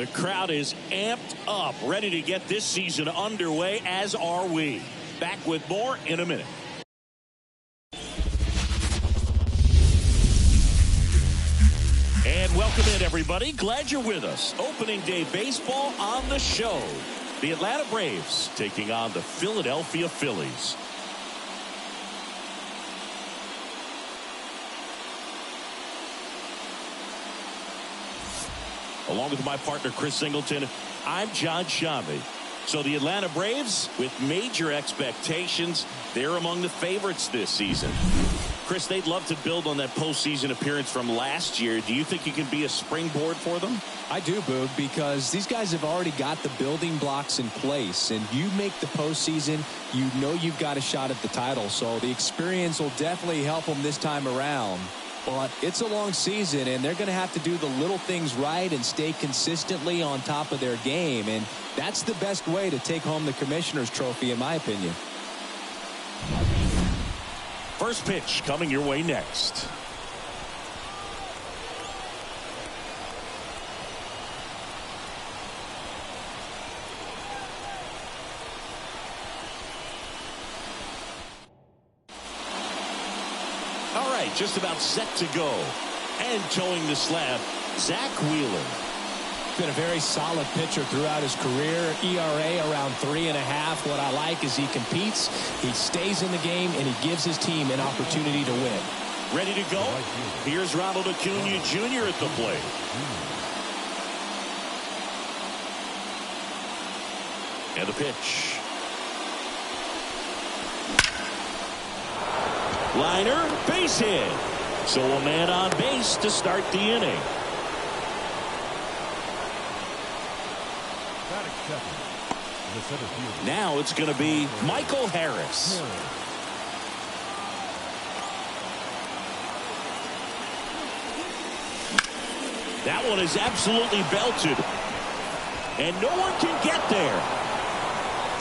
The crowd is amped up, ready to get this season underway, as are we. Back with more in a minute. And welcome in, everybody. Glad you're with us. Opening day baseball on the show. The Atlanta Braves taking on the Philadelphia Phillies. Along with my partner, Chris Singleton, I'm John Shambi. So the Atlanta Braves, with major expectations, they're among the favorites this season. Chris, they'd love to build on that postseason appearance from last year. Do you think you can be a springboard for them? I do, Boog, because these guys have already got the building blocks in place, and you make the postseason, you know you've got a shot at the title. So the experience will definitely help them this time around. But it's a long season, and they're going to have to do the little things right and stay consistently on top of their game. And that's the best way to take home the Commissioner's Trophy, in my opinion. First pitch coming your way next. All right, just about set to go. And towing the slab, Zach Wheeler. Been a very solid pitcher throughout his career. ERA around 3.5. What I like is he competes, he stays in the game, and he gives his team an opportunity to win. Ready to go? Here's Ronald Acuna Jr. at the plate. And the pitch. Liner, base hit. So a man on base to start the inning. Now it's going to be Michael Harris. That one is absolutely belted. And no one can get there.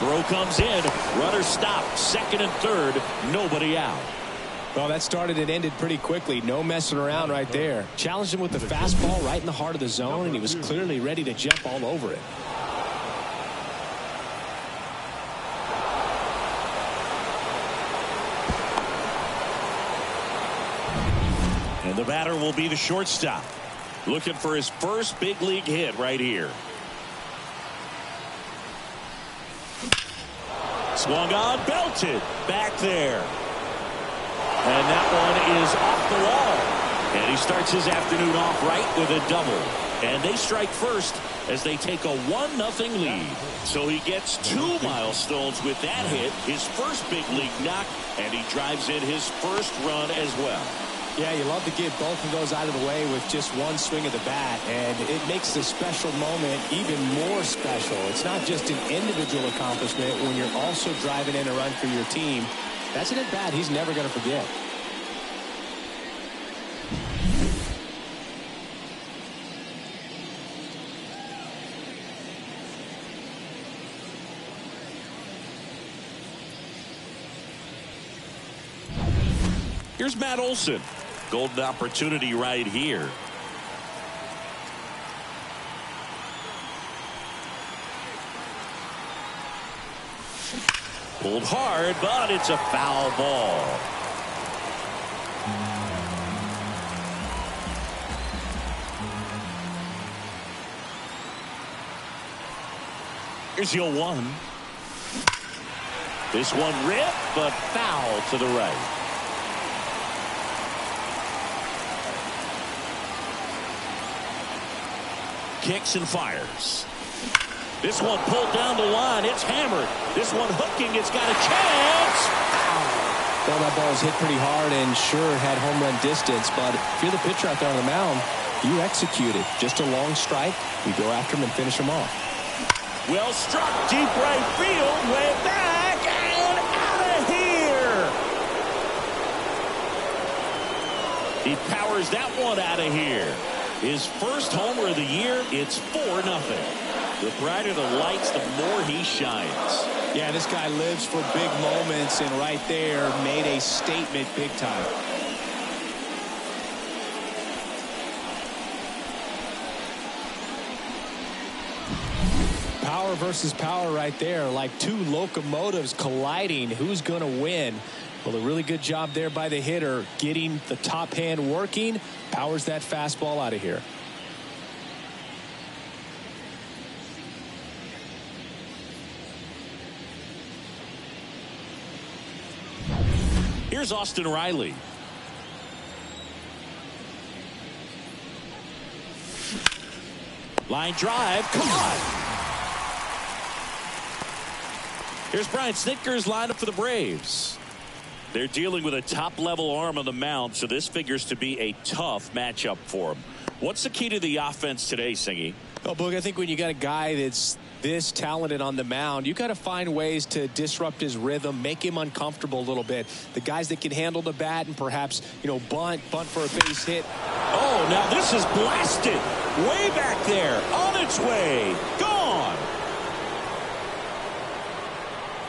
Throw comes in. Runner stopped. Second and third. Nobody out. Well, that started and ended pretty quickly. No messing around right there. Challenged him with the fastball right in the heart of the zone, and he was clearly ready to jump all over it. And the batter will be the shortstop. Looking for his first big league hit right here. Swung on, belted. Back there. And that one is off the wall. And he starts his afternoon off right with a double. And they strike first as they take a 1-0 lead. So he gets 2 milestones with that hit, his first big league knock, and he drives in his first run as well. Yeah, you love to get both of those out of the way with just one swing of the bat, and it makes the special moment even more special. It's not just an individual accomplishment when you're also driving in a run for your team. That's an at-bat he's never going to forget. Here's Matt Olson. Golden opportunity right here. Pulled hard, but it's a foul ball. Here's your 1. This one ripped, but foul to the right. Kicks and fires. This one pulled down the line. It's hammered. This one hooking. It's got a chance. Well, that ball was hit pretty hard and sure had home run distance, but if you're the pitcher out there on the mound, you execute it. Just a long strike. You go after him and finish him off. Well struck, deep right field, way back and out of here. He powers that one out of here. His first homer of the year. It's 4-0. The brighter the lights, the more he shines. Yeah, this guy lives for big moments, and right there made a statement big time. Power versus power right there, like two locomotives colliding. Who's going to win? Well, a really good job there by the hitter, getting the top hand working. Powers that fastball out of here. Here's Austin Riley. Line drive, caught. Here's Brian Snitker's lineup for the Braves. They're dealing with a top-level arm on the mound, so this figures to be a tough matchup for them. What's the key to the offense today, Singy? Well, Boog, I think when you got a guy that's this talented on the mound, you got to find ways to disrupt his rhythm, make him uncomfortable a little bit. The guys that can handle the bat and perhaps, bunt for a base hit. Oh, now this is blasted. Way back there, on its way, gone.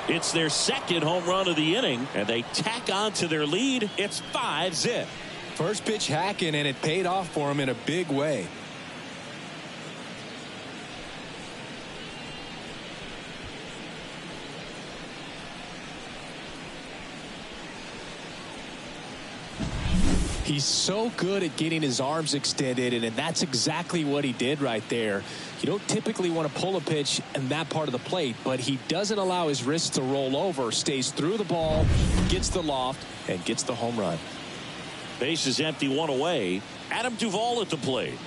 It's their second home run of the inning, and they tack on to their lead. It's 5-zip. First pitch hacking, and it paid off for him in a big way. He's so good at getting his arms extended, and that's exactly what he did right there. You don't typically want to pull a pitch in that part of the plate, but he doesn't allow his wrists to roll over, stays through the ball, gets the loft, and gets the home run. Base is empty, one away. Adam Duvall at the plate.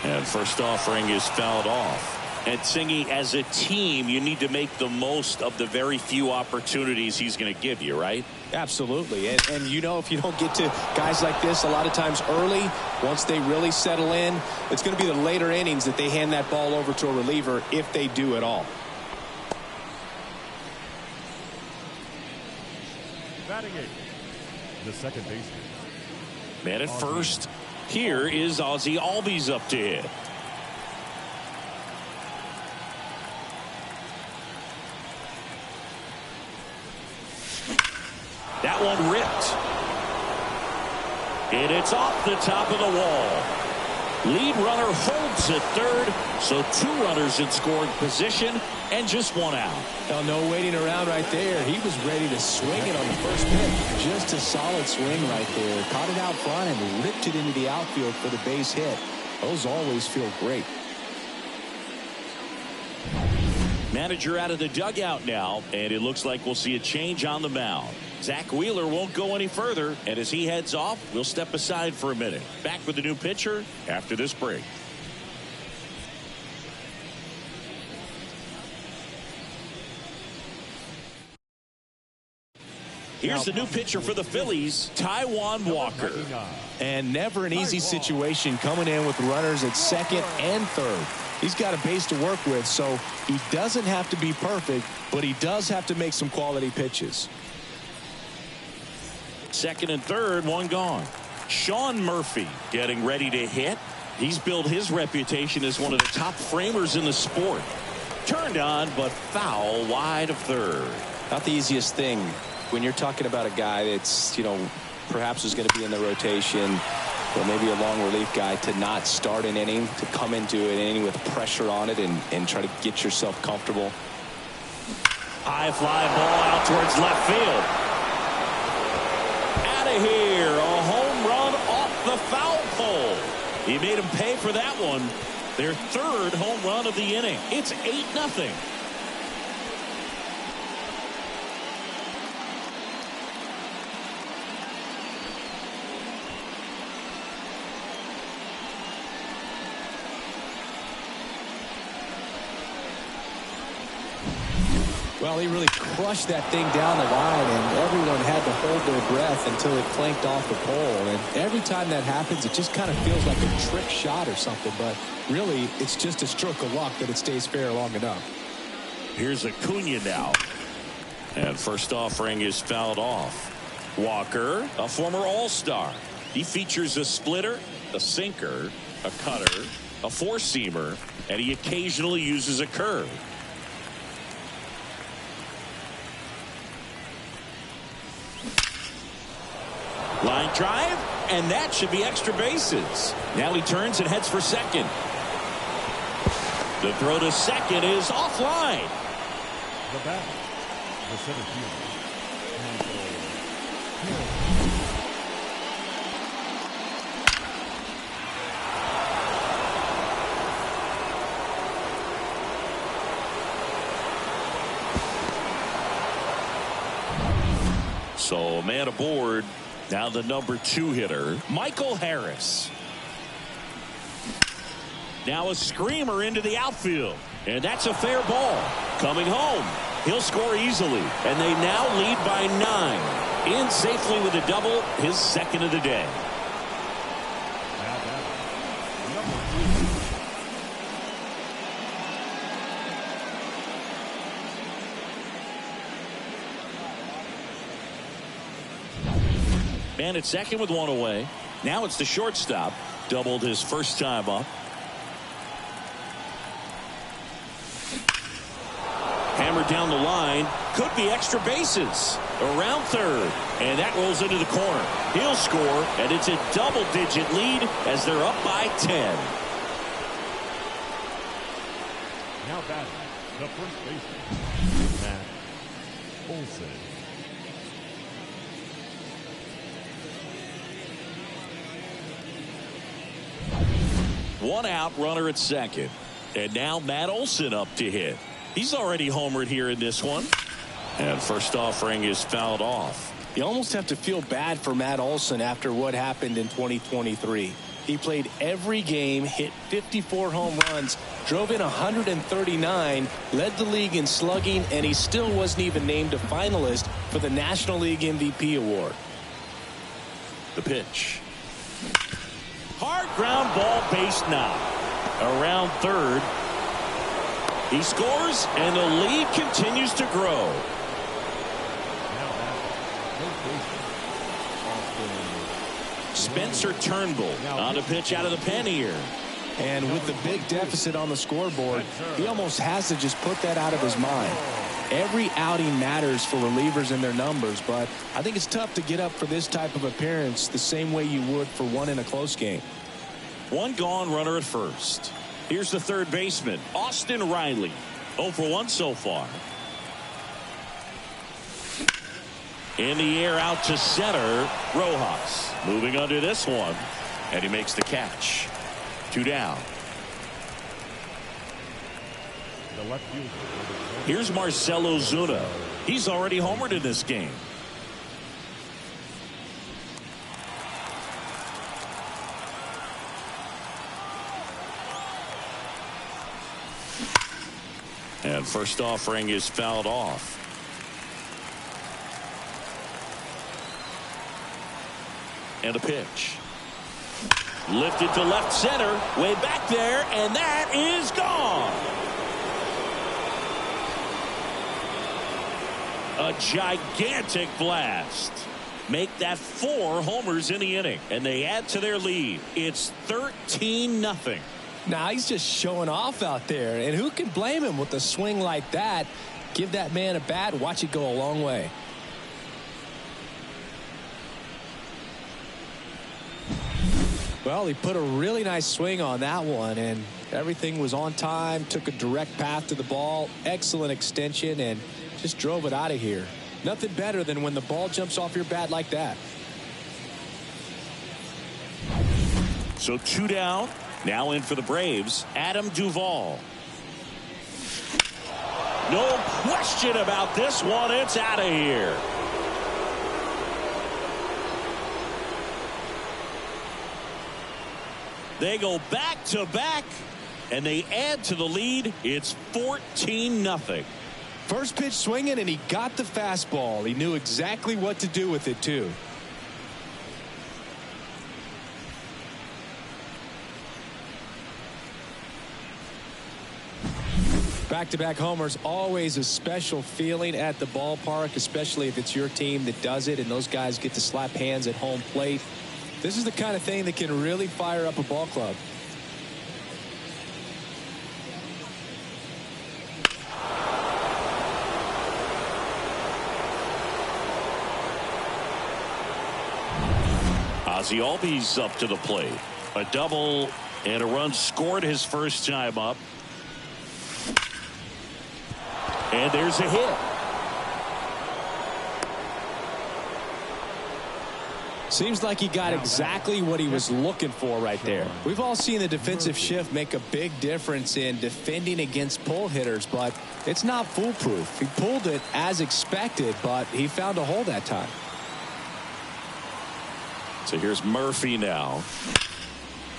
And first offering is fouled off. And Singy, as a team, you need to make the most of the very few opportunities he's going to give you, right? Absolutely. And if you don't get to guys like this a lot of times early, once they really settle in, it's going to be the later innings that they hand that ball over to a reliever, if they do at all. Batting eighth, the second baseman. Man at first. Here is Ozzie Albies up to hit. That one ripped. And it's off the top of the wall. Lead runner holds at third, so two runners in scoring position and just one out. Well, no waiting around right there. He was ready to swing it on the first pitch. Just a solid swing right there. Caught it out front and ripped it into the outfield for the base hit. Those always feel great. Manager out of the dugout now, and it looks like we'll see a change on the mound. Zach Wheeler won't go any further, and as he heads off, we'll step aside for a minute. Back with the new pitcher after this break. Here's the new pitcher for the Phillies, Taijuan Walker. And never an easy situation coming in with runners at second and third. He's got a base to work with, so he doesn't have to be perfect, but he does have to make some quality pitches. Second and third, one gone. Sean Murphy getting ready to hit. He's built his reputation as one of the top framers in the sport. Turned on, but foul wide of third. Not the easiest thing when you're talking about a guy that's, perhaps is going to be in the rotation, or maybe a long relief guy, to not start an inning, to come into an inning with pressure on it and try to get yourself comfortable. High fly ball out towards left field. Out of here, a home run off the foul pole. He made him pay for that one. Their third home run of the inning. It's 8-0. Well, he really crushed that thing down the line, and everyone had to hold their breath until it clanked off the pole. And every time that happens, it just kind of feels like a trick shot or something. But really, it's just a stroke of luck that it stays fair long enough. Here's Acuna now. And first offering is fouled off. Walker, a former All-Star. He features a splitter, a sinker, a cutter, a four-seamer, and he occasionally uses a curve. Line drive, and that should be extra bases. Now he turns and heads for second. The throw to second is offline. The bat, the center fielder. So man aboard. Now the number 2 hitter, Michael Harris. Now a screamer into the outfield. And that's a fair ball. Coming home. He'll score easily. And they now lead by 9. In safely with a double, his second of the day. Man at second with 1 away. Now it's the shortstop. Doubled his first time up. Hammered down the line. Could be extra bases. Around third. And that rolls into the corner. He'll score. And it's a double-digit lead as they're up by 10. Now batting, the first baseman, Matt Olson. One out, runner at second. And now Matt Olson up to hit. He's already homered here in this one. And first offering is fouled off. You almost have to feel bad for Matt Olson after what happened in 2023. He played every game, hit 54 home runs, drove in 139, led the league in slugging, and he still wasn't even named a finalist for the National League MVP award. The pitch. Hard ground ball, base knock. Around third. He scores, and the lead continues to grow. Spencer Turnbull on the pitch out of the pen here. And with the big deficit on the scoreboard, he almost has to just put that out of his mind. Every outing matters for relievers and their numbers, but I think it's tough to get up for this type of appearance the same way you would for one in a close game. One gone, runner at first. Here's the third baseman, Austin Riley. 0 for 1 so far. In the air out to center, Rojas. Moving under this one, and he makes the catch. 2 down. The left fielder. Here's Marcell Ozuna. He's already homered in this game. And first offering is fouled off. And a pitch. Lifted to left center. Way back there. And that is gone. A gigantic blast. Make that 4 homers in the inning. And they add to their lead. It's 13-0. Now he's just showing off out there. And who can blame him with a swing like that? Give that man a bat. Watch it go a long way. Well, he put a really nice swing on that one, and everything was on time, took a direct path to the ball, excellent extension, and just drove it out of here. Nothing better than when the ball jumps off your bat like that. So 2 down. Now in for the Braves, Adam Duvall. No question about this one. It's out of here. They go back to back, and they add to the lead. It's 14-0. First pitch swinging, and he got the fastball. He knew exactly what to do with it, too. Back-to-back homers, always a special feeling at the ballpark, especially if it's your team that does it and those guys get to slap hands at home plate. This is the kind of thing that can really fire up a ball club. Ozzie Albies up to the plate. A double and a run scored his first time up. And there's a hit. Seems like he got exactly what he was looking for right there. We've all seen the defensive shift make a big difference in defending against pull hitters, but it's not foolproof. He pulled it as expected, but he found a hole that time. So here's Murphy now.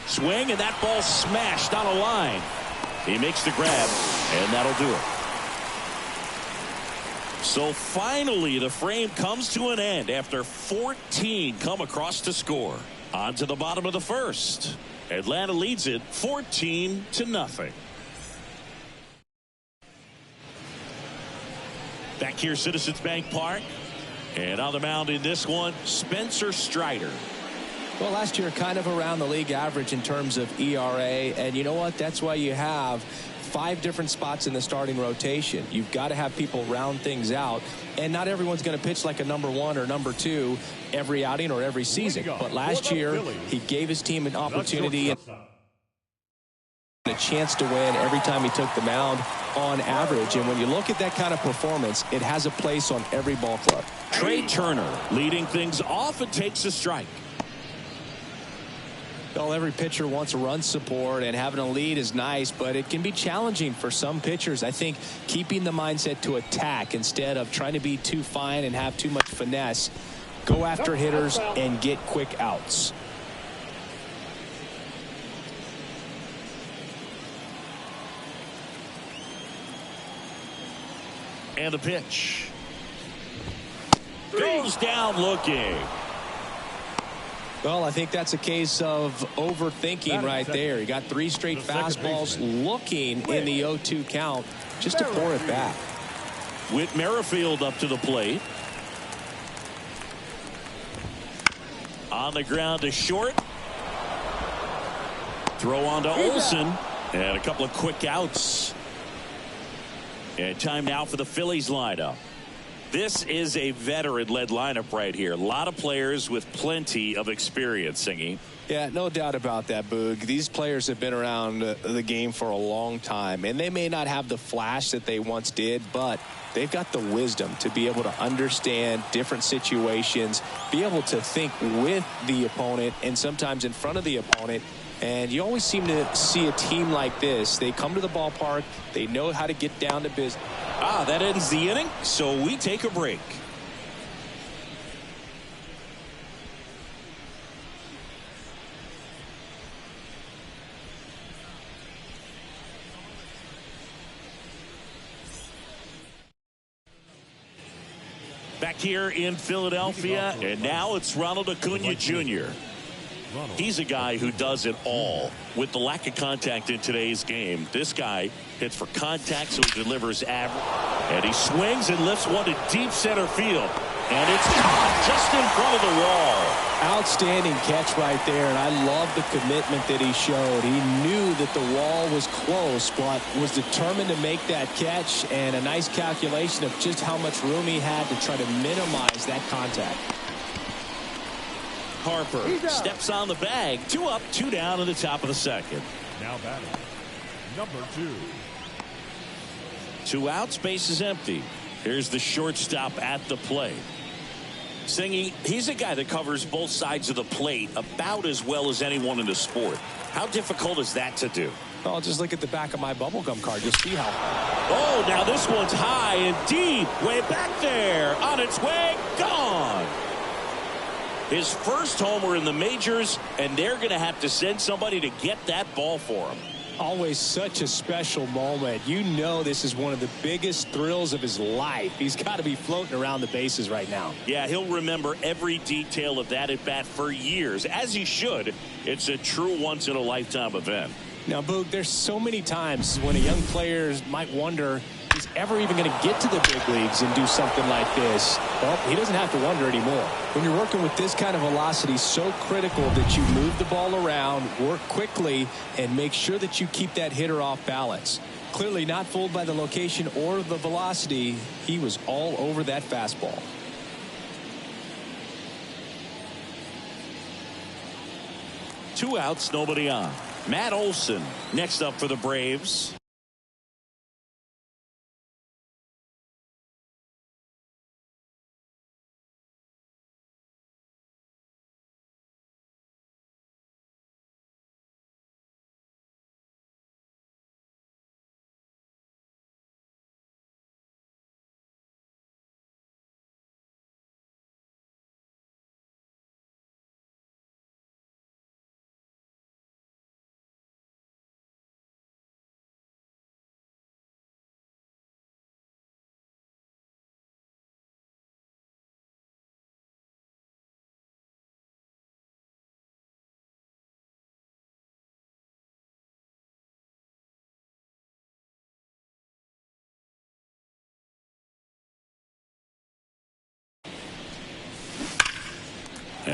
Swing, and that ball smashed on a line. He makes the grab, and that'll do it. So finally, the frame comes to an end after 14 come across to score. On to the bottom of the first. Atlanta leads it 14-0. Back here, Citizens Bank Park. And on the mound in this one, Spencer Strider. Well, last year kind of around the league average in terms of ERA. And you know what? That's why you have 5 different spots in the starting rotation. You've got to have people round things out, and not everyone's going to pitch like a number 1 or number 2 every outing or every season. But last year, he gave his team an opportunity and a chance to win every time he took the mound on average. And when you look at that kind of performance, it has a place on every ball club. Trey Turner leading things off and takes a strike. Well, every pitcher wants run support, and having a lead is nice, but it can be challenging for some pitchers. I think keeping the mindset to attack instead of trying to be too fine and have too much finesse, go after hitters and get quick outs. And the pitch. Goes down looking. Well, I think that's a case of overthinking right there. He got 3 straight fastballs looking in the 0-2 count just to pour it back. Whit Merrifield up to the plate. On the ground to short. Throw on to Olsen. And a couple of quick outs. And time now for the Phillies lineup. This is a veteran-led lineup right here. A lot of players with plenty of experience, Singy. Yeah, no doubt about that, Boog. These players have been around the game for a long time, and they may not have the flash that they once did, but they've got the wisdom to be able to understand different situations, be able to think with the opponent and sometimes in front of the opponent. And you always seem to see a team like this. They come to the ballpark. They know how to get down to business. That ends the inning, so we take a break. Back here in Philadelphia, and now it's Ronald Acuna Jr. He's a guy who does it all. With the lack of contact in today's game, this guy hits for contact, so he delivers average. And he swings and lifts one to deep center field. And it's caught just in front of the wall. Outstanding catch right there, and I love the commitment that he showed. He knew that the wall was close, but was determined to make that catch, and a nice calculation of just how much room he had to try to minimize that contact. Harper steps on the bag. 2 up, 2 down in the top of the second. Now batting, number 2. 2 outs, base is empty. Here's the shortstop at the plate. Singy, he's a guy that covers both sides of the plate about as well as anyone in the sport. How difficult is that to do? Oh, just look at the back of my bubblegum card. You'll see how. Oh, now this one's high and deep. Way back there. On its way. Gone. His first homer in the majors, and they're going to have to send somebody to get that ball for him. Always such a special moment. You know this is one of the biggest thrills of his life. He's got to be floating around the bases right now. Yeah, he'll remember every detail of that at bat for years, as he should. It's a true once-in-a-lifetime event. Now, Boog, there's so many times when a young player might wonder he's ever even going to get to the big leagues and do something like this. Well, he doesn't have to wonder anymore. When you're working with this kind of velocity, so critical that you move the ball around, work quickly, and make sure that you keep that hitter off balance. Clearly not fooled by the location or the velocity. He was all over that fastball. Two outs, nobody on. Matt Olson next up for the Braves.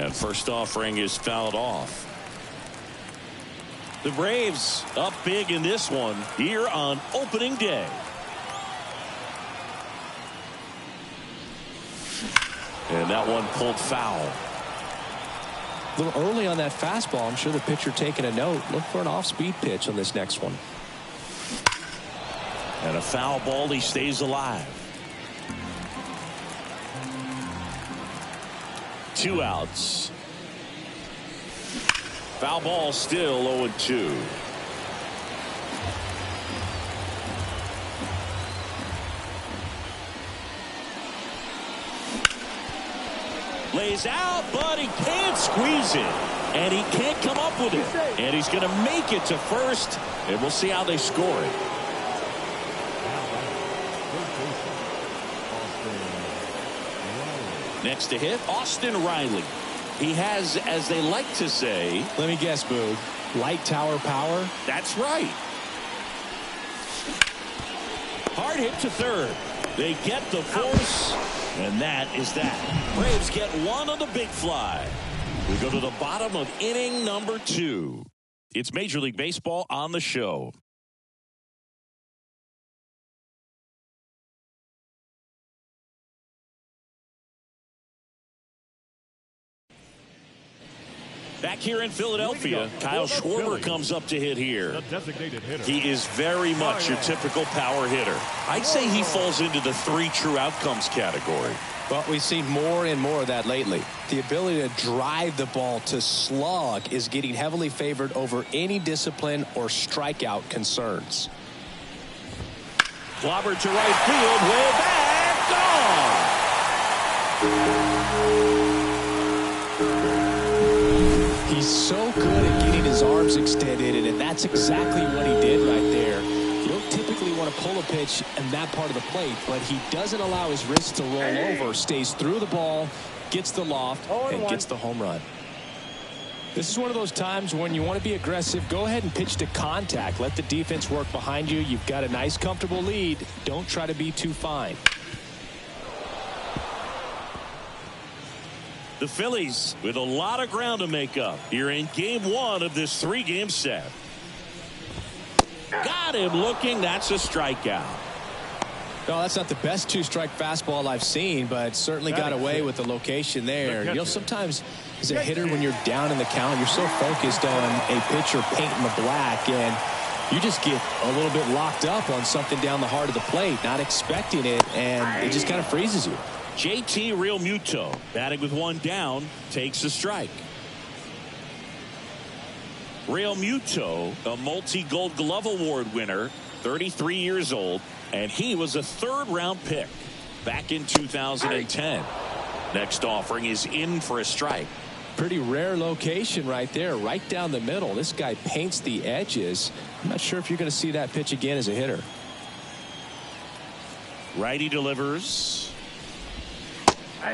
And first offering is fouled off. The Braves up big in this one here on opening day. And that one pulled foul. A little early on that fastball. I'm sure the pitcher taking a note. Look for an off-speed pitch on this next one. And a foul ball. He stays alive. 2 outs. Foul ball, still 0-2. Lays out, but he can't squeeze it. And he can't come up with it. And he's going to make it to first. And we'll see how they score it. Next to hit, Austin Riley. He has, as they like to say. Let me guess, Boog. Light tower power? That's right. Hard hit to third. They get the force, and that is that. Braves get one on the big fly. We go to the bottom of inning number 2. It's Major League Baseball on the show. Back here in Philadelphia, Kyle Schwarber comes up to hit here. He is very much your typical power hitter. I'd say he falls into the 3 true outcomes category. Well, we've seen more and more of that lately. The ability to drive the ball to slug is getting heavily favored over any discipline or strikeout concerns. Clobbered to right field, way back, gone! He's so good at getting his arms extended, and that's exactly what he did right there. You don't typically want to pull a pitch in that part of the plate, but he doesn't allow his wrists to roll over, stays through the ball, gets the loft, and gets the home run. This is one of those times when you want to be aggressive. Go ahead and pitch to contact. Let the defense work behind you. You've got a nice, comfortable lead. Don't try to be too fine. The Phillies with a lot of ground to make up here in game 1 of this 3-game set. Got him looking. That's a strikeout. No, that's not the best 2-strike fastball I've seen, but certainly got away with the location there. You know, sometimes as a hitter, when you're down in the count, you're so focused on a pitcher painting the black, and you just get a little bit locked up on something down the heart of the plate, not expecting it, and it just kind of freezes you. JT Realmuto batting with 1 down takes a strike. Realmuto, a multi-Gold Glove Award winner, 33 years old, and he was a 3rd-round pick back in 2010. Next offering is in for a strike. Pretty rare location right there, right down the middle. This guy paints the edges. I'm not sure if you're going to see that pitch again as a hitter. Righty delivers.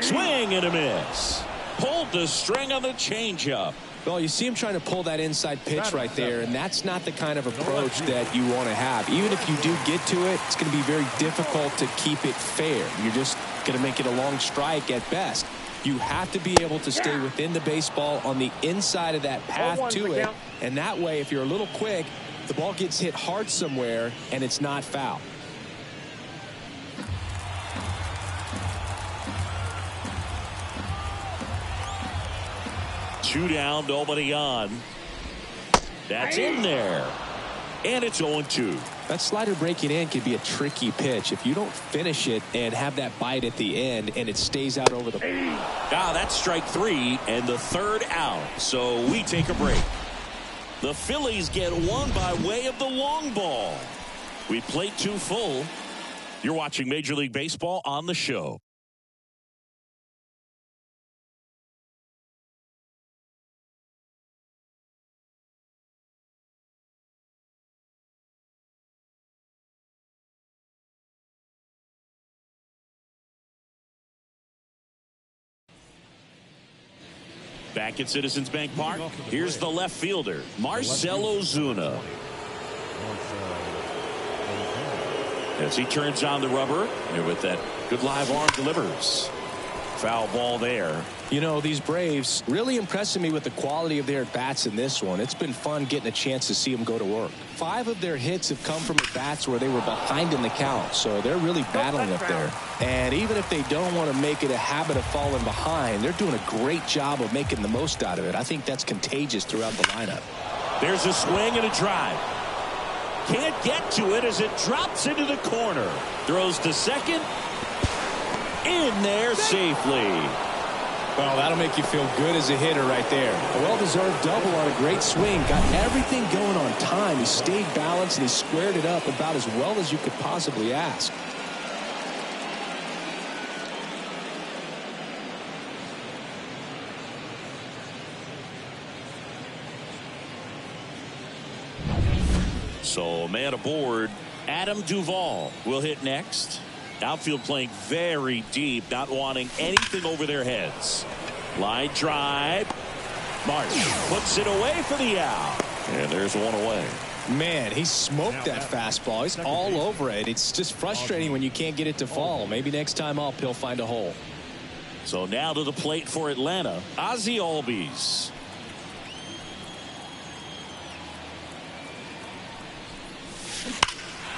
Swing and a miss. Pulled the string on the changeup. Well, you see him trying to pull that inside pitch right there, and that's not the kind of approach that you want to have. Even if you do get to it, it's going to be very difficult to keep it fair. You're just going to make it a long strike at best. You have to be able to stay within the baseball on the inside of that path to it, and that way, if you're a little quick, the ball gets hit hard somewhere, and it's not foul. Two down, nobody on. That's in there. And it's 0-2. That slider breaking in can be a tricky pitch. If you don't finish it and have that bite at the end and it stays out over the... That's strike 3 and the 3rd out. So we take a break. The Phillies get one by way of the long ball. We played 2 full. You're watching Major League Baseball on the show. Back at Citizens Bank Park, here's the left fielder, Marcell Ozuna. As he turns on the rubber, and with that good live arm delivers. Foul ball there. You know, these Braves really impressing me with the quality of their at-bats in this one. It's been fun getting a chance to see them go to work. 5 of their hits have come from at-bats where they were behind in the count, so they're really battling up there. And even if they don't want to make it a habit of falling behind, they're doing a great job of making the most out of it. I think that's contagious throughout the lineup. There's a swing and a drive. Can't get to it as it drops into the corner. Throws to second. In there safely. Well, that'll make you feel good as a hitter right there. A well-deserved double on a great swing. Got everything going on time. He stayed balanced and he squared it up about as well as you could possibly ask. So, man aboard. Adam Duvall will hit next. Outfield playing very deep, not wanting anything over their heads. Line drive. Martin puts it away for the out. And there's one away. Man, he smoked that fastball. He's all over it. It's just frustrating when you can't get it to fall. Maybe next time up, he'll find a hole. So now to the plate for Atlanta, Ozzie Albies.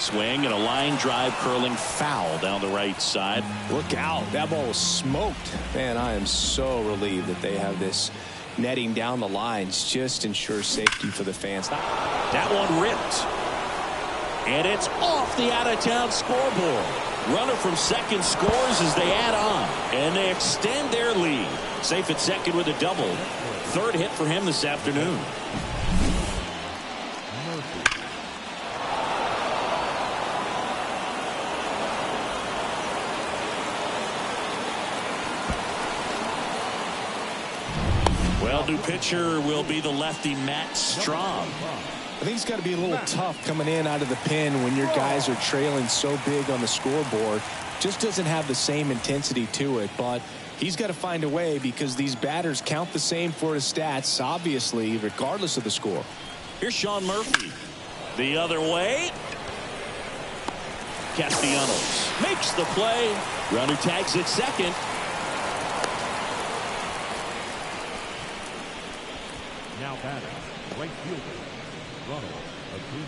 Swing and a line drive curling foul down the right side. Look out. That ball was smoked. Man, I am so relieved that they have this netting down the lines. Just ensures safety for the fans. That one ripped. And it's off the out-of-town scoreboard. Runner from second scores as they add on. And they extend their lead. Safe at second with a double. Third hit for him this afternoon. Well, new pitcher will be the lefty Matt Strom. I think it's got to be a little tough coming in out of the pen when your guys are trailing so big on the scoreboard. Just doesn't have the same intensity to it, but he's got to find a way because these batters count the same for his stats, obviously, regardless of the score. Here's Sean Murphy. The other way. Castellanos makes the play. Runner tags at second. Now batting, right fielder, Ronald Acuna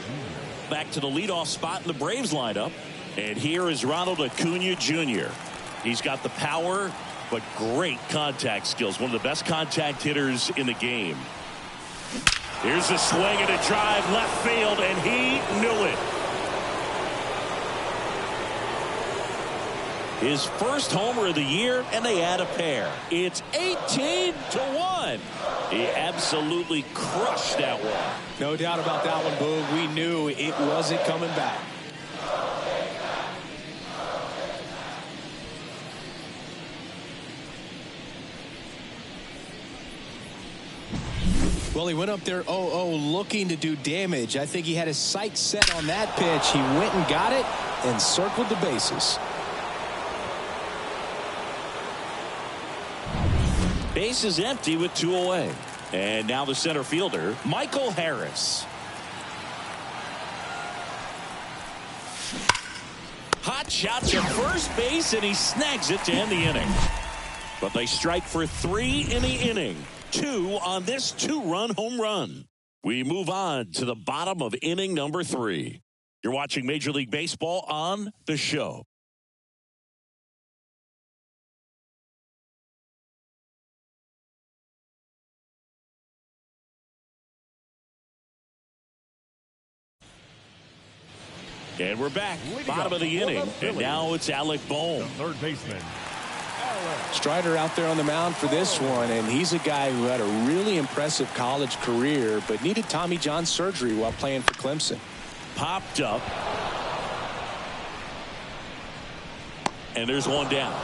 Jr. Back to the leadoff spot in the Braves lineup. And here is Ronald Acuna Jr. He's got the power, but great contact skills. One of the best contact hitters in the game. Here's a swing and a drive left field, and he knew it. His first homer of the year, and they add a pair. It's 18-1. He absolutely crushed that one. No doubt about that one, Boog. We knew it wasn't coming back. Well, he went up there 0-0 looking to do damage. I think he had his sights set on that pitch. He went and got it and circled the bases. Base is empty with 2 away. And now the center fielder, Michael Harris. Hot shot to first base, and he snags it to end the inning. But they strike for 3 in the inning. 2 on this 2-run home run. We move on to the bottom of inning number 3. You're watching Major League Baseball on The Show. And we're back. Bottom of the inning. And now it's Alec Bohm. The third baseman. Strider out there on the mound for this one, and he's a guy who had a really impressive college career but needed Tommy John surgery while playing for Clemson. Popped up. And there's one down.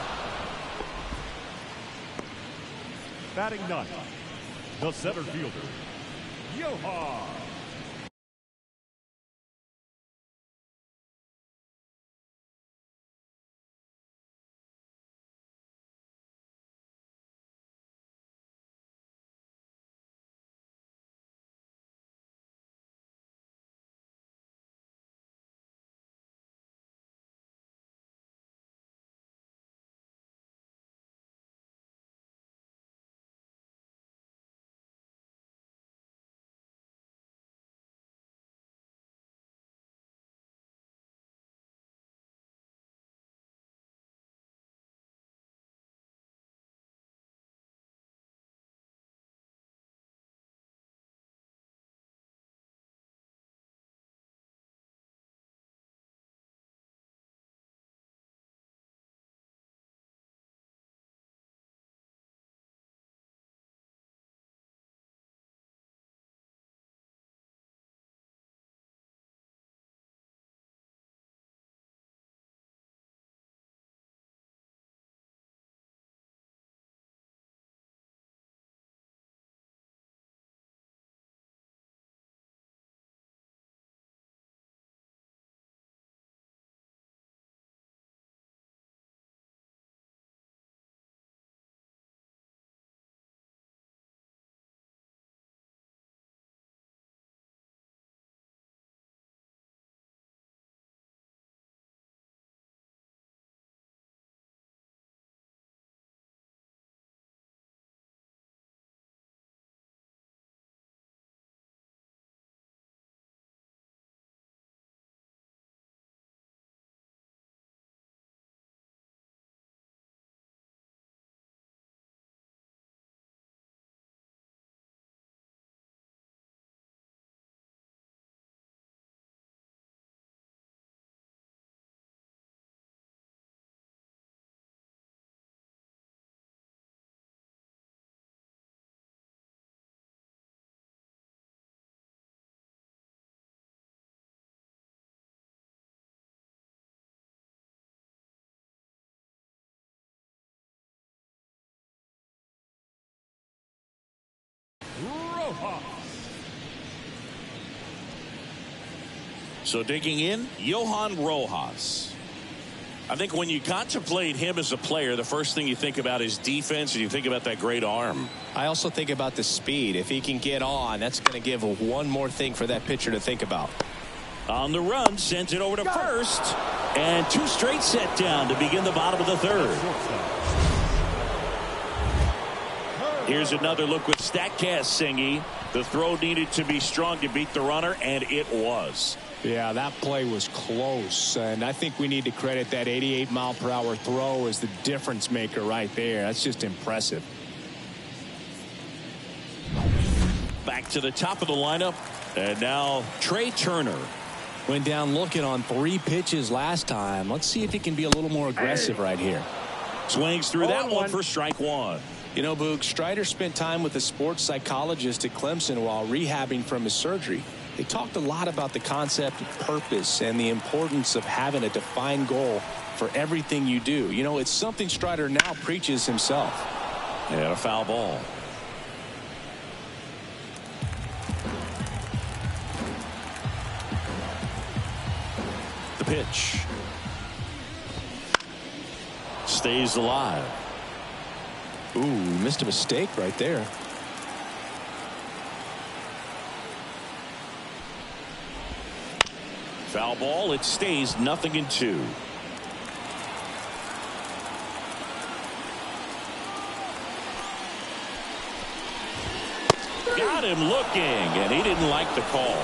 Batting ninth, the center fielder, Yohan. Rojas. So digging in, Johan Rojas. I think when you contemplate him as a player, the first thing you think about is defense, and you think about that great arm. I also think about the speed. If he can get on, that's going to give one more thing for that pitcher to think about. On the run, sends it over to first. And 2 straight set down to begin the bottom of the 3rd. Here's another look with StatCast, Singy. The throw needed to be strong to beat the runner, and it was. Yeah, that play was close, and I think we need to credit that 88-mile-per-hour throw as the difference maker right there. That's just impressive. Back to the top of the lineup, and now Trey Turner. Went down looking on 3 pitches last time. Let's see if he can be a little more aggressive right here. Swings through that one for strike 1. You know, Boog, Strider spent time with a sports psychologist at Clemson while rehabbing from his surgery. They talked a lot about the concept of purpose and the importance of having a defined goal for everything you do. You know, it's something Strider now preaches himself. And a foul ball. The pitch. Stays alive. Ooh, missed a mistake right there. Foul ball. It stays 0-2. Got him looking, and he didn't like the call.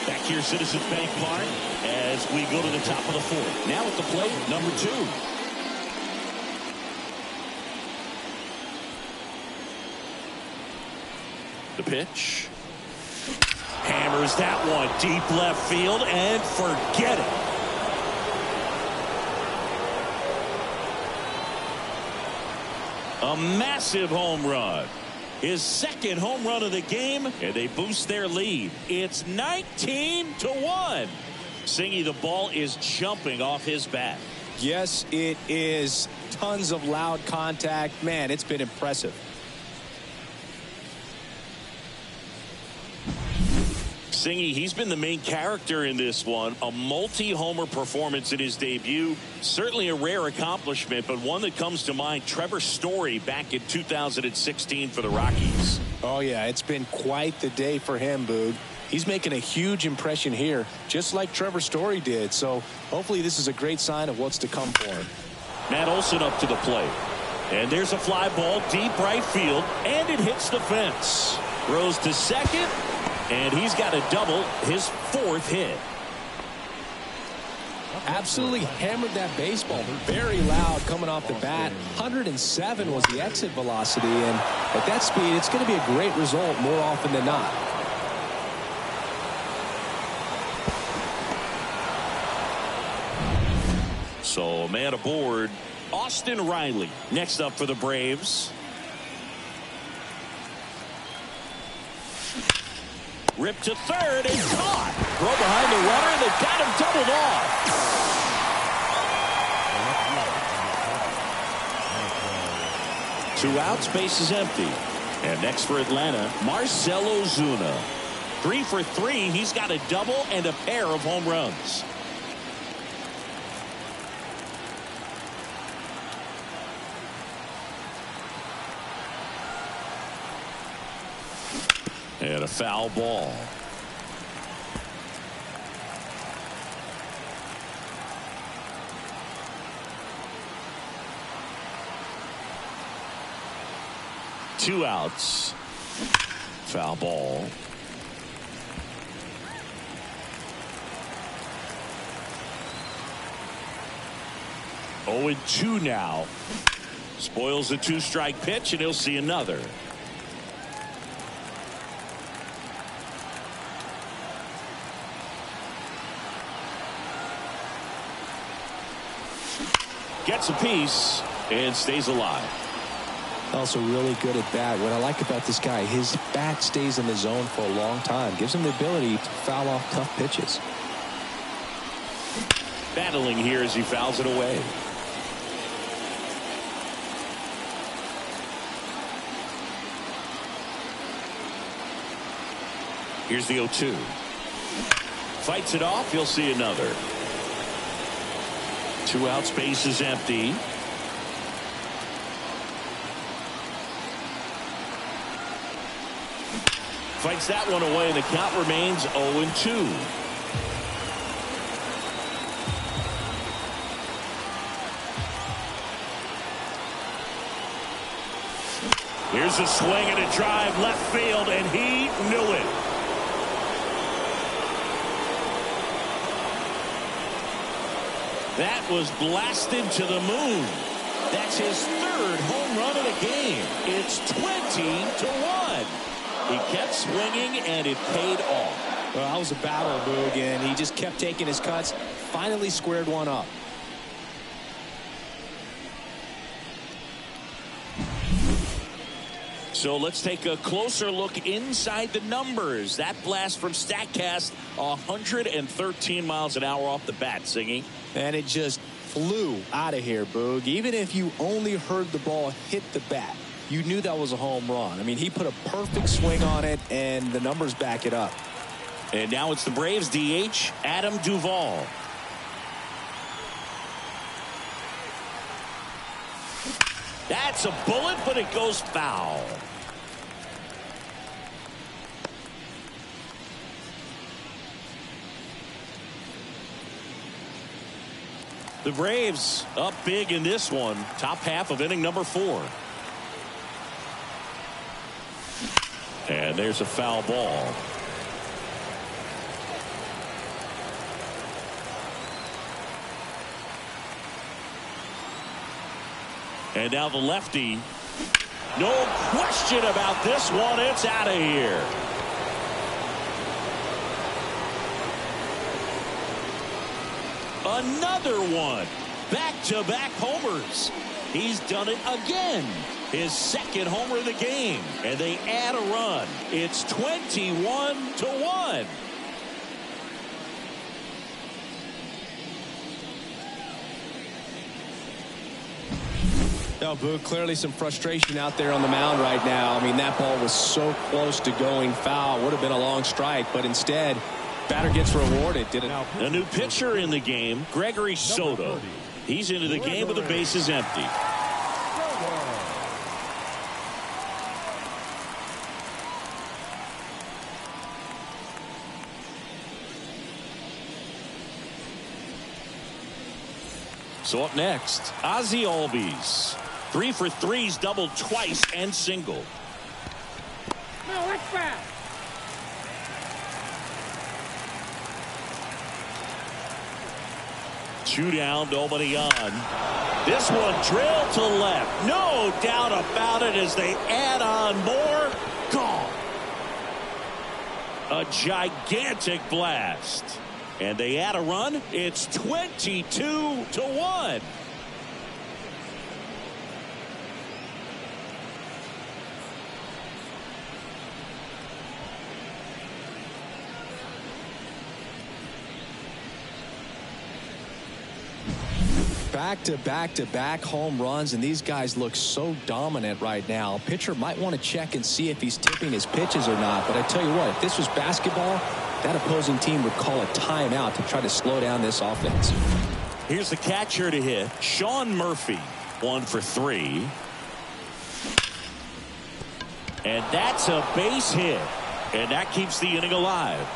Back here, Citizens Bank Park, as we go to the top of the 4th. Now at the plate, number 2. The pitch. Hammers that one deep left field, and forget it. A massive home run. His 2nd home run of the game, and they boost their lead. It's 19-1. Singy, the ball is jumping off his bat. Yes, it is. Tons of loud contact. Man, it's been impressive. Singy, he's been the main character in this one. A multi-homer performance in his debut. Certainly a rare accomplishment, but one that comes to mind. Trevor Story back in 2016 for the Rockies. Oh, yeah, it's been quite the day for him, Boog. He's making a huge impression here, just like Trevor Story did. So hopefully this is a great sign of what's to come for him. Matt Olson up to the plate. And there's a fly ball deep right field, and it hits the fence. Throws to second. And he's got a double, his 4th hit. Absolutely hammered that baseball. Very loud coming off the bat. 107 was the exit velocity. And at that speed, it's going to be a great result more often than not. So a man aboard, Austin Riley. Next up for the Braves. Ripped to 3rd and caught. Throw behind the runner, and they got him doubled off. Two outs, base is empty. And next for Atlanta, Marcell Ozuna. 3 for 3. He's got a double and a pair of home runs. And a foul ball. Two outs. Foul ball. Oh, and 2 now. Spoils the 2-strike pitch, and he'll see another. Gets a piece and stays alive. Also really good at bat. What I like about this guy, his bat stays in the zone for a long time. Gives him the ability to foul off tough pitches. Battling here as he fouls it away. Here's the 0-2. Fights it off. He'll see another. 2 outs, base is empty. Fights that one away, and the count remains 0-2. Here's a swing and a drive left field, and he knew it. That was blasted to the moon. That's his 3rd home run of the game. It's 20-1. He kept swinging, and it paid off. Well, that was a battle, Boog, and he just kept taking his cuts. Finally squared one up. So let's take a closer look inside the numbers. That blast from StatCast, 113 miles an hour off the bat, Singy. And it just flew out of here, Boog. Even if you only heard the ball hit the bat, you knew that was a home run. I mean, he put a perfect swing on it, and the numbers back it up. And now it's the Braves DH, Adam Duvall. That's a bullet, but it goes foul. The Braves up big in this one. Top half of inning number 4. And there's a foul ball. And now the lefty. No question about this one. It's out of here. Another one. Back-to-back homers. He's done it again. His 2nd homer of the game. And they add a run. It's 21-1. No, Boog, clearly some frustration out there on the mound right now. I mean, that ball was so close to going foul. Would have been a long strike, but instead, batter gets rewarded. Didn't. A new pitcher in the game, Gregory Soto. He's into the game with the bases empty. So up next, Ozzie Albies. 3 for 3's doubled twice and single. No, that's fast. Two down, nobody on. This one drilled to left. No doubt about it as they add on more. Gone. A gigantic blast. And they add a run. It's 22-1. Back-to-back home runs, and these guys look so dominant right now. Pitcher might want to check and see if he's tipping his pitches or not, but I tell you what, if this was basketball, that opposing team would call a timeout to try to slow down this offense. Here's the catcher to hit, Sean Murphy. 1 for 3. And that's a base hit, and that keeps the inning alive.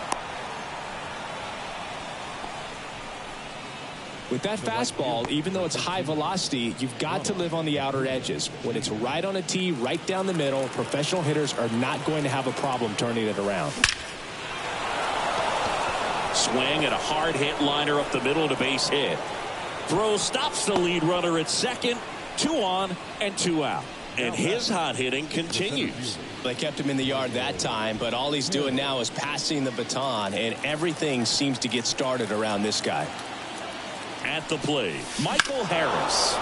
With that fastball, even though it's high velocity, you've got to live on the outer edges. When it's right on a tee, right down the middle, professional hitters are not going to have a problem turning it around. Swing and a hard hit liner up the middle to base hit. Throw stops the lead runner at second. 2 on and 2 out. And his hot hitting continues. They kept him in the yard that time, but all he's doing now is passing the baton, and everything seems to get started around this guy. At the plate, Michael Harris.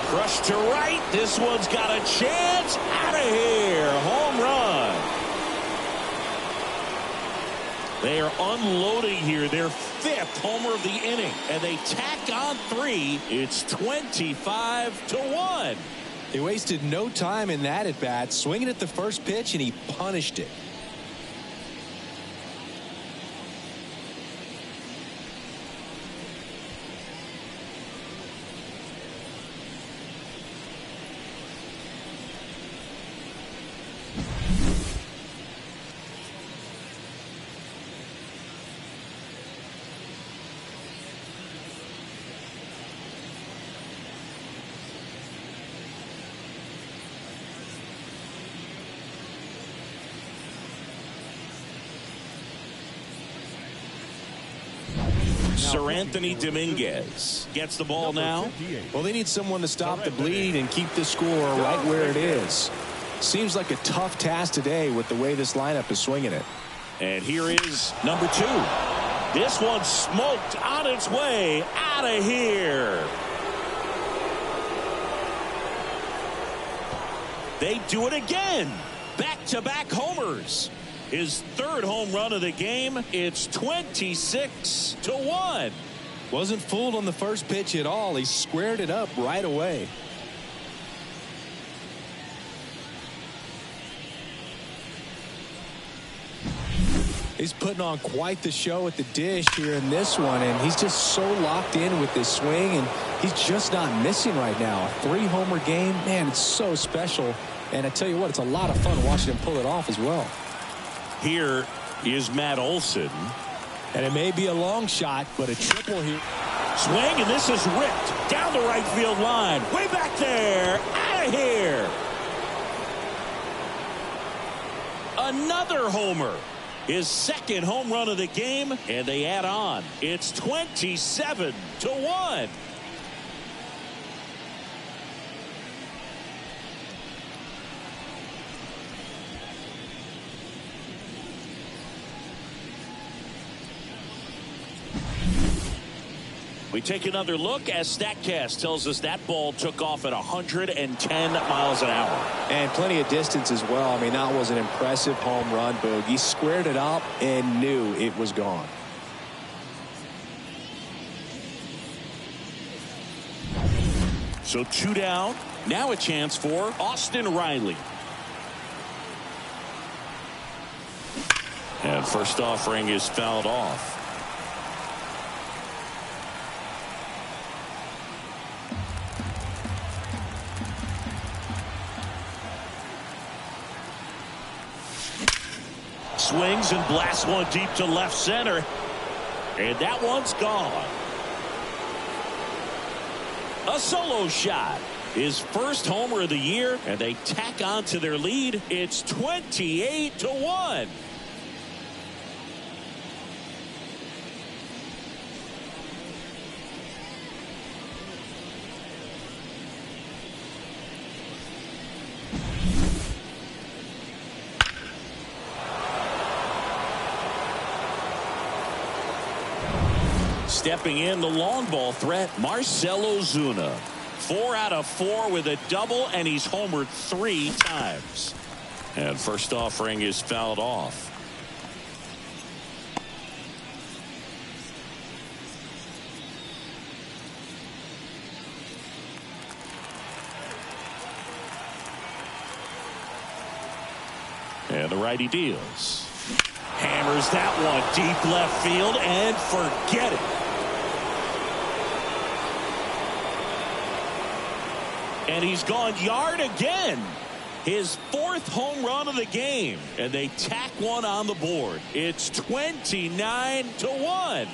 Crushed to right. This one's got a chance. Out of here. Home run. They are unloading here. Their 5th homer of the inning. And they tack on 3. It's 25-1. He wasted no time in that at bat, swinging at the first pitch, and he punished it. Sir Anthony Dominguez gets the ball now. Well, they need someone to stop the bleed and keep the score right where it is. Seems like a tough task today with the way this lineup is swinging it. And here is number 2. This one smoked on its way out of here. They do it again. Back-to-back homers. His 3rd home run of the game. It's 26-1. Wasn't fooled on the first pitch at all. He squared it up right away. He's putting on quite the show at the dish here in this one, and he's just so locked in with this swing, and he's just not missing right now. A 3-homer game, man, it's so special. And I tell you what, it's a lot of fun watching him pull it off as well. Here is Matt Olson. And it may be a long shot, but a triple here. Swing, and this is ripped down the right field line. Way back there. Out of here. Another homer. His 2nd home run of the game, and they add on. It's 27-1. We take another look as StatCast tells us that ball took off at 110 miles an hour. And plenty of distance as well. I mean, that was an impressive home run, Boog. He squared it up and knew it was gone. So 2 down. Now a chance for Austin Riley. And first offering is fouled off. Swings and blasts one deep to left center. And that one's gone. A solo shot. His first homer of the year, and they tack on to their lead. It's 28-1. Stepping in, the long ball threat, Marcell Ozuna. 4 out of 4 with a double, and he's homered 3 times. And first offering is fouled off. And the righty deals. Hammers that one deep left field, and forget it. And he's gone yard again. His 4th home run of the game. And they tack one on the board. It's 29-1.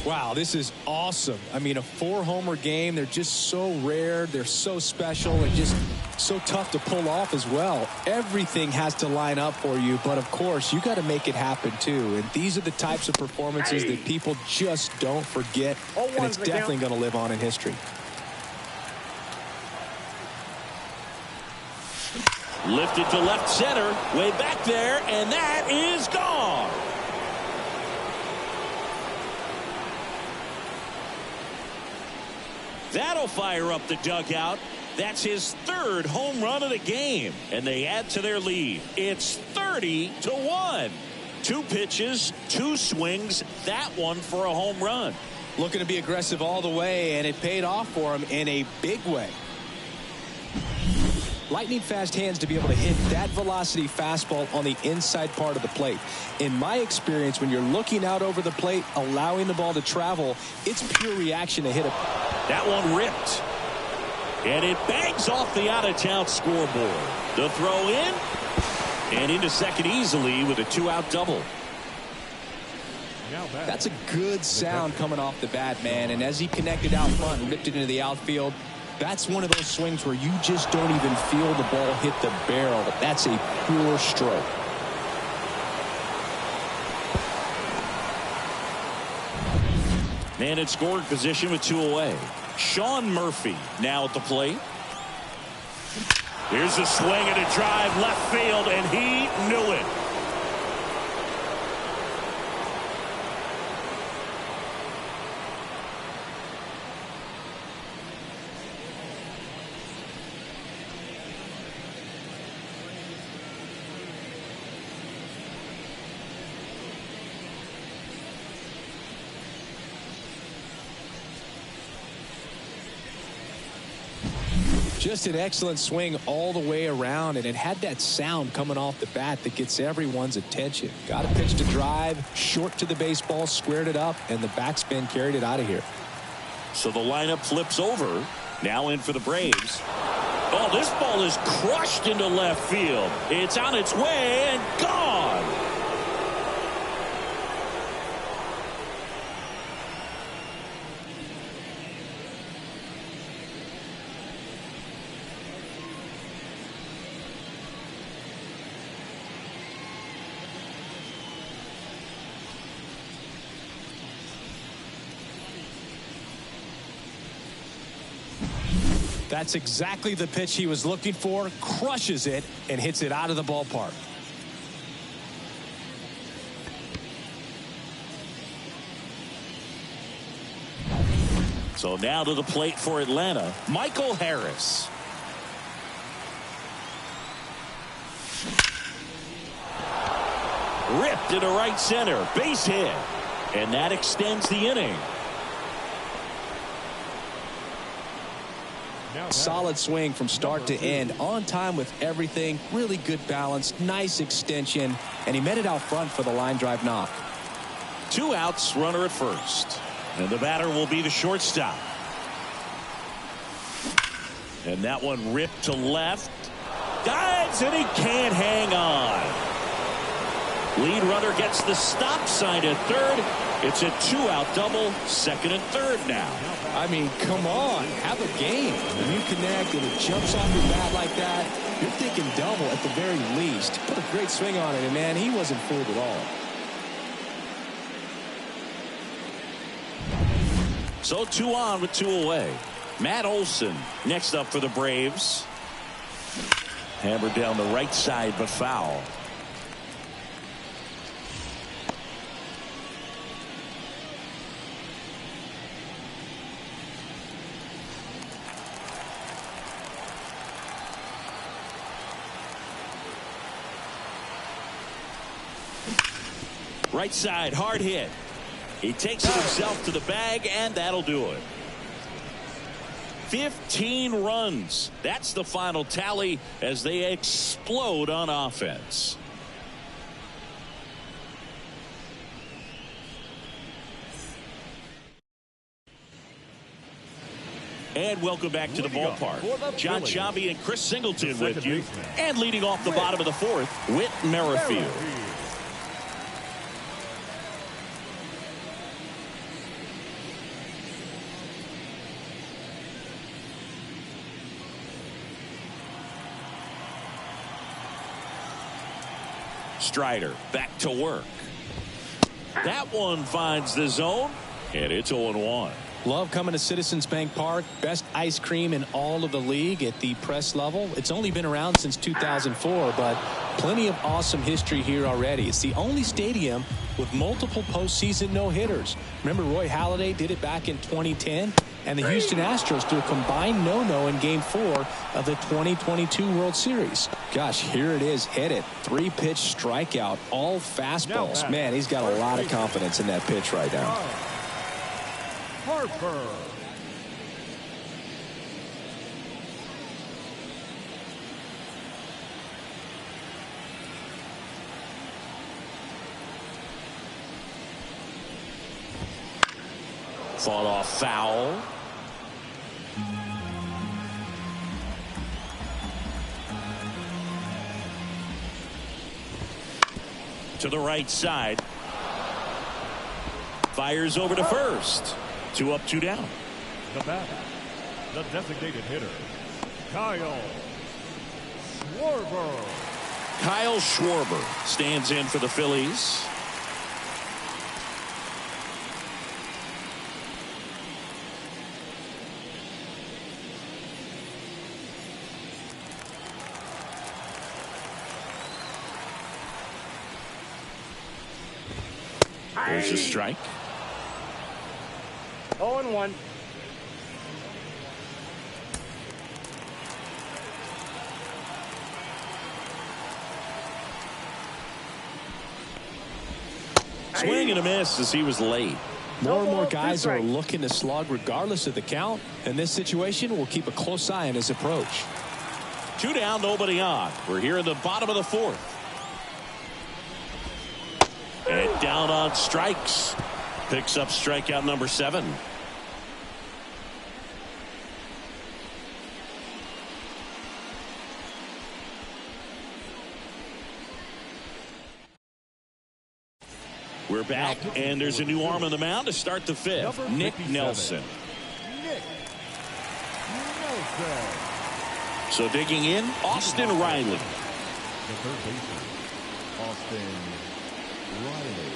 Wow, this is awesome. I mean, a 4-homer game. They're just so rare. They're so special and just so tough to pull off as well. Everything has to line up for you, but of course, you got to make it happen too. And these are the types of performances that people just don't forget, and it's definitely going to live on in history. Lifted to left center, way back there, and that is gone. That'll fire up the dugout. That's his third home run of the game, and they add to their lead. It's 30-1. 2 pitches, 2 swings, that one for a home run. Looking to be aggressive all the way, and it paid off for him in a big way. Lightning fast hands to be able to hit that velocity fastball on the inside part of the plate. In my experience, when you're looking out over the plate, allowing the ball to travel, it's pure reaction to hit it. That one ripped. And it bangs off the out-of-town scoreboard. The throw in. And into second easily with a 2-out double. That's a good sound coming off the bat, man. And as he connected out front and ripped it into the outfield, that's one of those swings where you just don't even feel the ball hit the barrel. That's a pure stroke. Man in scoring position with 2 away. Sean Murphy now at the plate. Here's a swing and a drive left field, and he knew it. Just an excellent swing all the way around, and it had that sound coming off the bat that gets everyone's attention. Got a pitch to drive, short to the baseball, squared it up, and the backspin carried it out of here. So the lineup flips over. Now in for the Braves. Oh, this ball is crushed into left field. It's on its way and gone. That's exactly the pitch he was looking for. Crushes it and hits it out of the ballpark. So now to the plate for Atlanta, Michael Harris. Ripped into right center, base hit, and that extends the inning. Solid swing from start to end, on time with everything, really good balance, nice extension, and he met it out front for the line drive knock. 2 outs, runner at first, and the batter will be the shortstop. And that one ripped to left, dives, and he can't hang on. Lead runner gets the stop sign at third. It's a 2-out double, second and third now. I mean, come on, have a game. When you connect and it jumps off your bat like that, you're thinking double at the very least. Put a great swing on it, and man, he wasn't fooled at all. So 2 on with 2 away. Matt Olson next up for the Braves. Hammered down the right side, but foul. Right side, hard hit. He takes it himself to the bag, and that'll do it. 15 runs. That's the final tally as they explode on offense. And welcome back to the ballpark. John Chavi and Chris Singleton with you. And leading off the bottom of the 4th, Whit Merrifield. Strider back to work. That one finds the zone, and it's 0-1. Love coming to Citizens Bank Park. Best ice cream in all of the league at the press level. It's only been around since 2004, but plenty of awesome history here already. It's the only stadium with multiple postseason no-hitters. Remember, Roy Halladay did it back in 2010, and the Houston Astros do a combined no-no in Game 4 of the 2022 World Series. Gosh, here it is. Hit it. 3-pitch strikeout. All fastballs. Man, he's got a lot of confidence in that pitch right now. Harper. Fought off foul. To the right side. Fires over to first. 2 up, 2 down. The batter, the designated hitter, Kyle Schwarber. Kyle Schwarber stands in for the Phillies. There's a strike. 0-1. Swing and a miss as he was late. More and more guys are looking to slug regardless of the count. In this situation, we'll keep a close eye on his approach. 2 down, nobody on. We're here in the bottom of the 4th. And down on strikes. Picks up strikeout number 7. We're back, and there's a new arm on the mound to start the 5th. Nick Nelson. Nick Nelson. So digging in, Austin Riley. The third baseman, Austin Riley.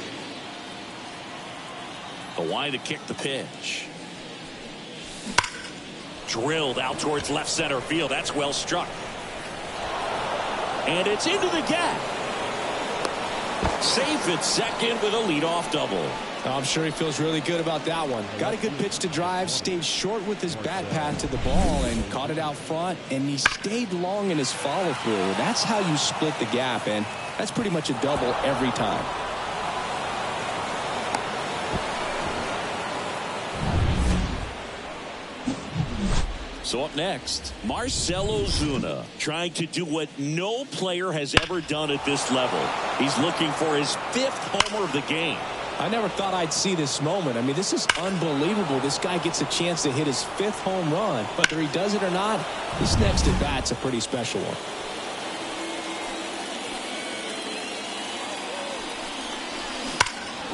Hawaii to kick the pitch. Drilled out towards left center field. That's well struck. And it's into the gap. Safe at second with a leadoff double. I'm sure he feels really good about that one. Got a good pitch to drive, stayed short with his bat path to the ball and caught it out front, and he stayed long in his follow through. That's how you split the gap, and that's pretty much a double every time. So up next, Marcell Ozuna trying to do what no player has ever done at this level. He's looking for his 5th homer of the game. I never thought I'd see this moment. I mean, this is unbelievable. This guy gets a chance to hit his 5th home run. Whether he does it or not, this next at bat's a pretty special one.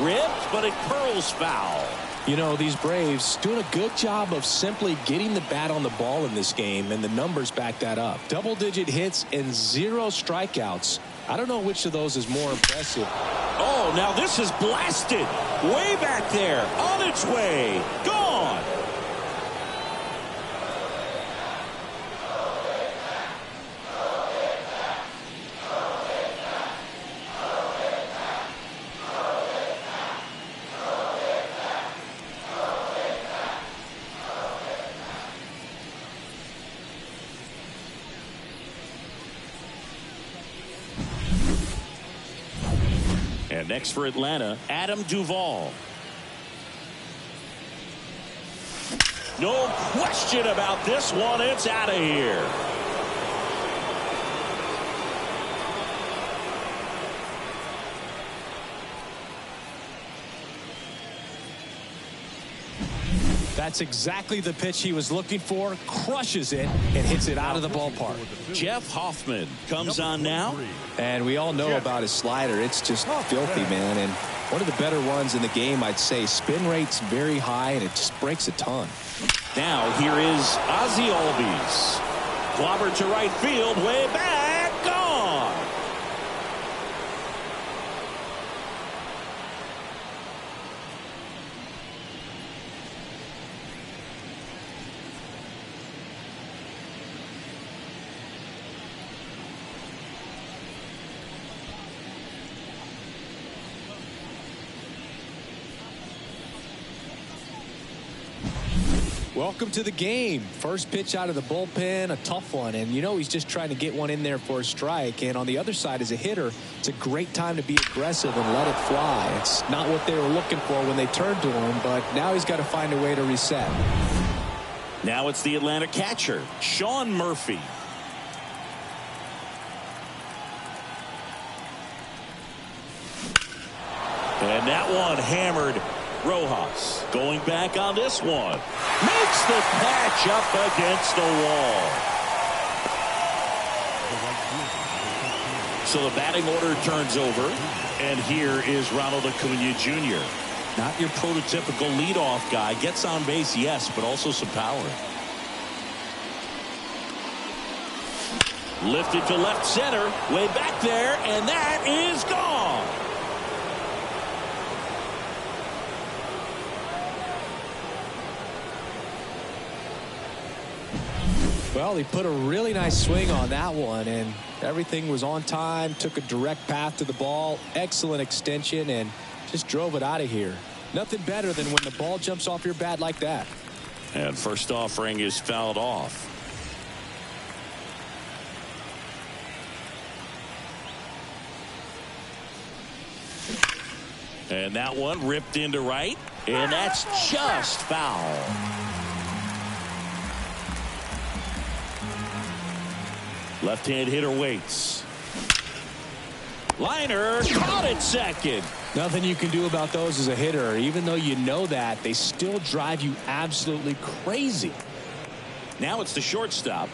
Ripped, but it curls foul. You know, these Braves doing a good job of simply getting the bat on the ball in this game, and the numbers back that up. Double-digit hits and 0 strikeouts. I don't know which of those is more impressive. Oh, now this is blasted. Way back there. On its way. Gone. And next for Atlanta, Adam Duvall. No question about this one. It's out of here. That's exactly the pitch he was looking for. Crushes it and hits it out of the ballpark. Jeff Hoffman comes on now. And we all know about his slider. It's just filthy, man. And one of the better ones in the game, I'd say. Spin rate's very high, and it just breaks a ton. Now here is Ozzie Albies. Clobber to right field, way back, gone. Welcome to the game. First pitch out of the bullpen, a tough one. And you know he's just trying to get one in there for a strike. And on the other side, as a hitter, it's a great time to be aggressive and let it fly. It's not what they were looking for when they turned to him, but now he's got to find a way to reset. Now it's the Atlanta catcher, Sean Murphy. And that one hammered. Rojas going back on this one. Makes the catch up against the wall. So the batting order turns over. And here is Ronald Acuna Jr. Not your prototypical leadoff guy. Gets on base, yes, but also some power. Lifted to left center. Way back there. And that is gone. Well, he put a really nice swing on that one, and everything was on time, took a direct path to the ball, excellent extension, and just drove it out of here. Nothing better than when the ball jumps off your bat like that. And first offering is fouled off. And that one ripped into right, and that's just foul. Left-hand hitter waits. Liner caught at second. Nothing you can do about those as a hitter. Even though you know that, they still drive you absolutely crazy. Now it's the shortstop.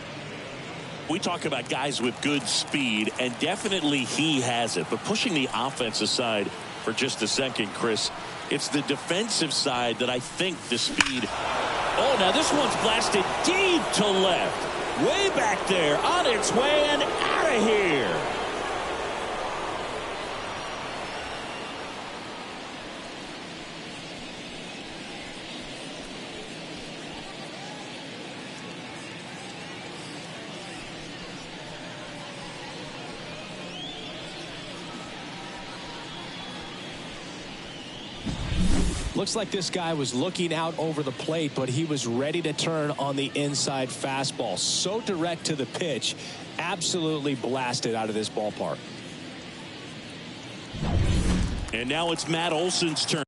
We talk about guys with good speed, and definitely he has it. But pushing the offense aside for just a second, Chris, it's the defensive side that I think the speed. Oh, now this one's blasted deep to left. Way back there, on its way and out of here. Looks like this guy was looking out over the plate, but he was ready to turn on the inside fastball. So direct to the pitch, absolutely blasted out of this ballpark. And now it's Matt Olson's turn.